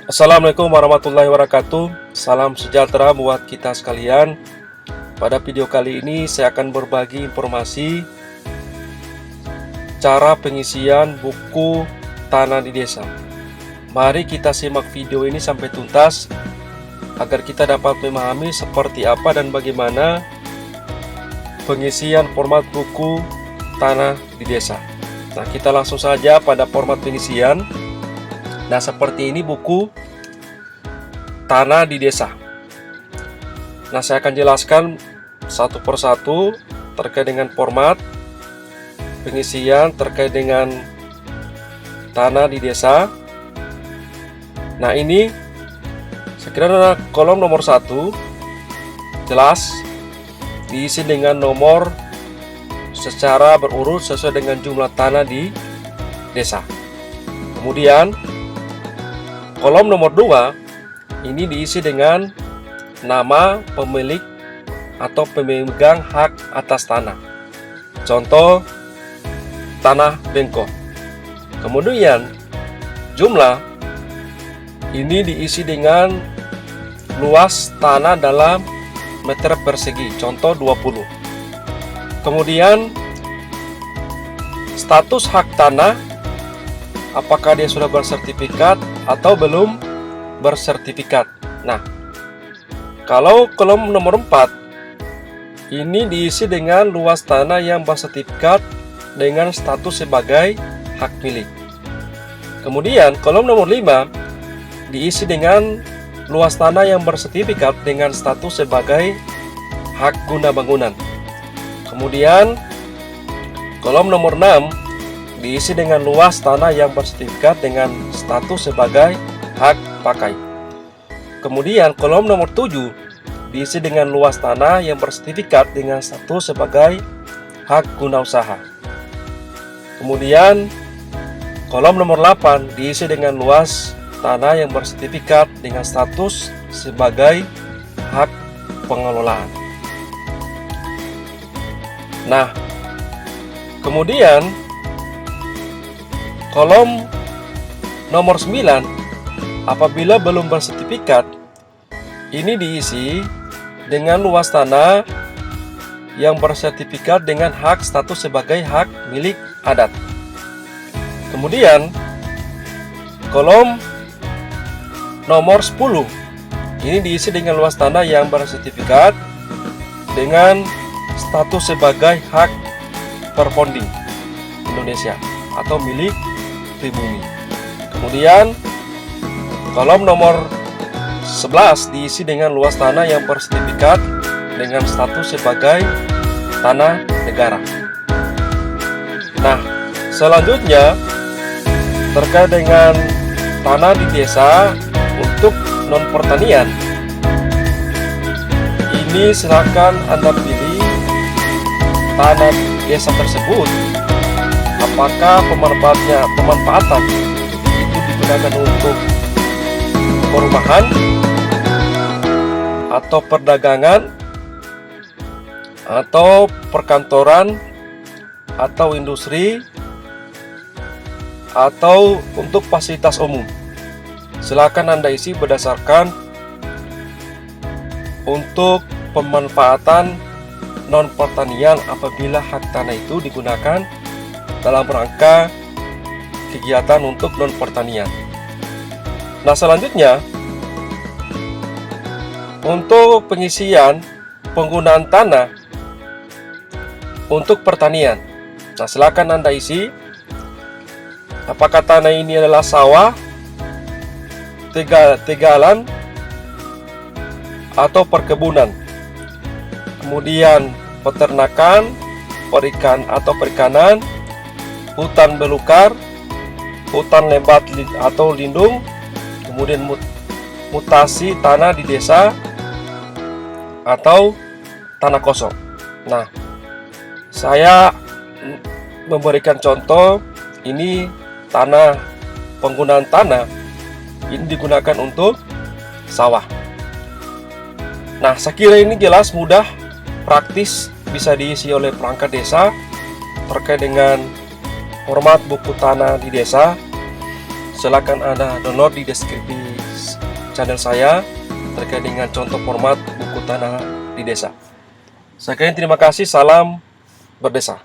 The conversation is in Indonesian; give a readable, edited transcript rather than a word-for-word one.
Assalamualaikum warahmatullahi wabarakatuh. Salam sejahtera buat kita sekalian. Pada video kali ini saya akan berbagi informasi cara pengisian buku tanah di desa. Mari kita simak video ini sampai tuntas agar kita dapat memahami seperti apa dan bagaimana pengisian format buku tanah di desa. Nah, kita langsung saja pada format pengisian. Nah, seperti ini buku tanah di desa. Nah, saya akan jelaskan satu persatu terkait dengan format pengisian terkait dengan tanah di desa. Nah, ini sekiranya kolom nomor 1 jelas diisi dengan nomor secara berurut sesuai dengan jumlah tanah di desa. Kemudian kolom nomor 2 ini diisi dengan nama pemilik atau pemegang hak atas tanah. Contoh tanah bengkok. Kemudian jumlah ini diisi dengan luas tanah dalam meter persegi. Contoh 20. Kemudian status hak tanah, apakah dia sudah bersertifikat atau belum bersertifikat. Nah, kalau kolom nomor 4 ini diisi dengan luas tanah yang bersertifikat dengan status sebagai hak milik. Kemudian kolom nomor 5 diisi dengan luas tanah yang bersertifikat dengan status sebagai hak guna bangunan. Kemudian kolom nomor 6 diisi dengan luas tanah yang bersertifikat dengan status sebagai hak pakai. Kemudian kolom nomor 7 diisi dengan luas tanah yang bersertifikat dengan status sebagai hak guna usaha. Kemudian kolom nomor 8 diisi dengan luas tanah yang bersertifikat dengan status sebagai hak pengelolaan. Nah, kemudian kolom nomor 9 apabila belum bersertifikat, ini diisi dengan luas tanah yang bersertifikat dengan hak status sebagai hak milik adat. Kemudian kolom nomor 10 ini diisi dengan luas tanah yang bersertifikat dengan status sebagai hak perponding Indonesia atau milik pribumi. Kemudian kolom nomor 11 diisi dengan luas tanah yang bersertifikat dengan status sebagai tanah negara. Nah, selanjutnya terkait dengan tanah di desa untuk non pertanian. Ini silakan Anda pilih tanah desa tersebut. Apakah pemanfaatan itu digunakan untuk perumahan atau perdagangan atau perkantoran atau industri atau untuk fasilitas umum. Silakan Anda isi berdasarkan untuk pemanfaatan non pertanian apabila hak tanah itu digunakan dalam rangka kegiatan untuk non pertanian. Nah, selanjutnya untuk pengisian penggunaan tanah untuk pertanian. Nah, silakan Anda isi apakah tanah ini adalah sawah, tegalan, atau perkebunan. Kemudian peternakan, perikanan, hutan belukar, hutan lebat atau lindung. Kemudian mutasi tanah di desa atau tanah kosong. Nah, saya memberikan contoh ini penggunaan tanah ini digunakan untuk sawah. Nah, saya kira ini jelas, mudah, praktis, bisa diisi oleh perangkat desa terkait dengan format buku tanah di desa. Silakan Anda download di deskripsi channel saya terkait dengan contoh format buku tanah di desa. Sekian, terima kasih, salam berdesa.